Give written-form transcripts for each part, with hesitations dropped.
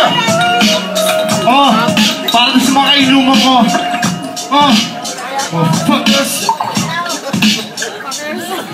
Yeah! Oh, para sa mga kainuman ko. Oh, fuckers.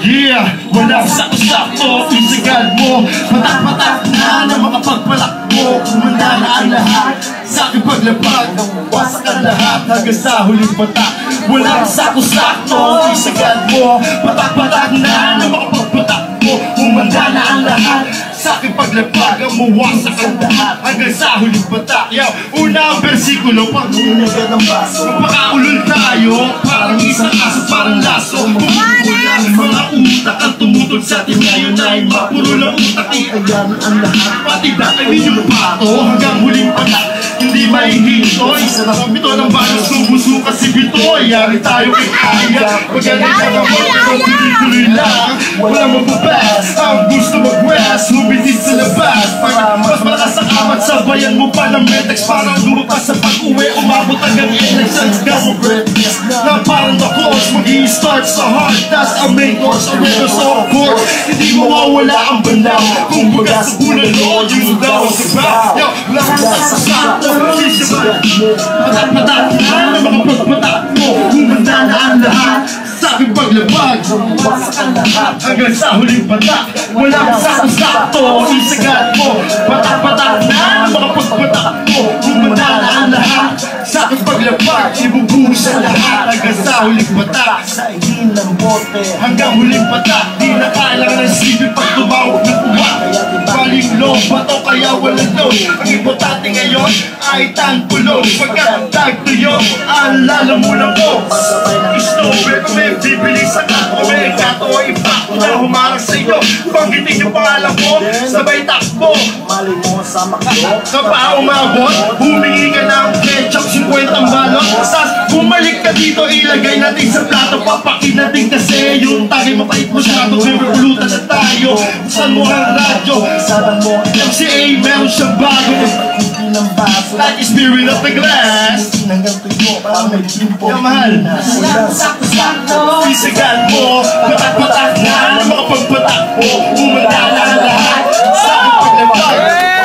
Yeah! Walang sakto-sakto, isagad mo. Patak-patak na ng mga pagpalakbo. Kumanda na ang lahat sa aking paglapag. Wasak ang lahat hanggang sa huling patak. Walang sakto-sakto, isagad mo. Patak-patak na ng mga pagpatakbo. Kumanda na ang lahat sa aking paglapag. Ang mawasak ang lahat hanggang sa huling patak. Yo, una ang versikulo, pag inagad ang baso. Magpakaulol tayo, parang isang aso, parang laso. Kumukulang mga utak ang tumutol sa atin ngayon ay mapuro lang utak. Iayan ang lahat, pati dati yung pato hanggang huling patak. Hindi mahihinto, isa na kami to ng balas kung buso kasi bito. Yari tayo kay kaya, pagkalit ka naman, pero tuloy lang. Walang magpapas, ang gusto mag-west, humitin sa labas. Mas malakas ang amat, sabayan mo pa ng metex. Parang lumapas sa pag-uwi, umabot hanggang elections. Gawang greatness na parang the course, mag-i-start sa hard task. Ang main course, ang record sa course. Hindi mawawala ang bandaw, kung baga sa bulan noon, yung daw ang sabaw. Yo, lahat sa sakto, patak-patak na ng mga pagpatak mo. Humanda na ang lahat sa aking paglabag. Wasak ang lahat hanggang sa huling patak. Walang sakto-sakto, isagad mo. Patak-patak na ng mga pagpatak mo. Humanda na ang lahat sa aking paglabag. Ibubuhos ang lahat hanggang sa huling patak. Sa ihin ng bote hanggang huling patak. Di na kailangan ng sipin pag tumawag ng uwak. Baling low, bato kaya walang low. Ang importante ngayon ay tangpulo. Pagkatag tuyo, alala mo lang ko. Istorbe kung may bibili sa kato. May kato ay impacto na humarang sa iyo. Banggitin yung pangalan ko, sabay takbo. Mali mo sa makato. Sa pa umabot, humingi ka ng ketchup 50 balot. Sas, bumalik ka dito, ilagay natin sa plato. Papakin natin kasi yung tagay mapait mo siya. May pulutan na tayo. Buksan mo ang radyo. Sarang mo MCA, meron siyang bago. Like the spirit of the glass. Yung mahal, isagad mo. Patak-patak na ng mga pagpatak mo. Umanda na ang lahat sa aking paglabag.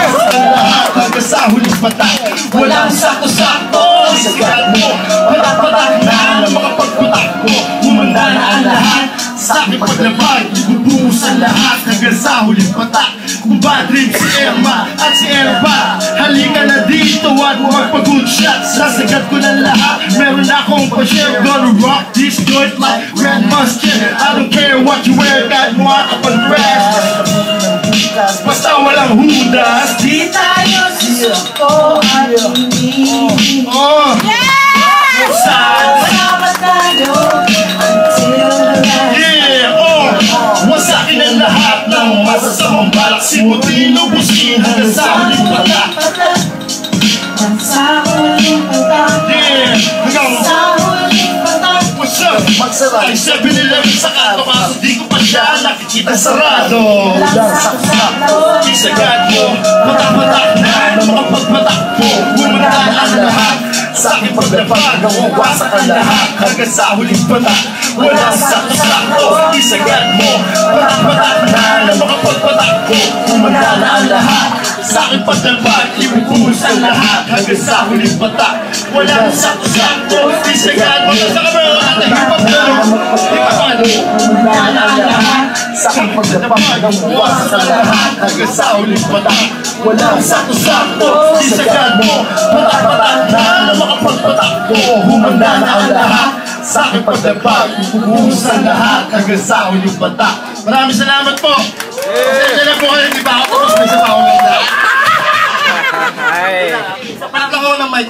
Wasak ang lahat hanggang sa huling patak. Walang sakto-sakto, isagad mo. Patak-patak na ng mga pagpatak mo. Umanda na ang lahat sa aking paglabag. Ibubuhos ang lahat hanggang sa huling patak. Kung bad trip si Emma at si Erba, halika na dito at magpag-good shots. Sasagad ko ng lahat, meron akong pa-share. Gonna rock this joint like Grandma's Chin. I don't care what you wear, kahit mukha ka pag-dress. Basta walang hudas. Di tayo sisuko at hindi. Sama tayo until the last. Wasakin ang lahat ng masasamang balak. Simutin o busin hanggang sa huling patak. Sa huling patak. Hanggang sa huling patak. What's up? Ay 7-Eleven sa kanto, kaso di ko pa siya nakikita sarado. Isagad mo, patak-patak na ng mga pagpatak mo. Humanda ang lahat sa aking paglapag. Wasak ang lahat hanggang sa huling patak. Walang sakto-sakto, isagad mo. Patak-patak na ng mga pagpatak mo. Humanda na ang lahat sa aking paglapag. Ibubuhos ang lahat hanggang sa huling patak. Walang sakto-sakto, isagad mo. Sa kamera natin, hip-hop na humanda na ang lahat sa aking paglapag. Wasak ang lahat hanggang sa huling patak. Walang sakto-sakto, isagad mo. Patak-patak na ng mga pagpatak mo. Humanda na ang lahat sa aking paglapag. Ibubuhos ang lahat hanggang sa huling patak. Maraming salamat po. Sensya na po kayo, di ba ako tapos may isa pa akong ganda. Papanak ako ng mic.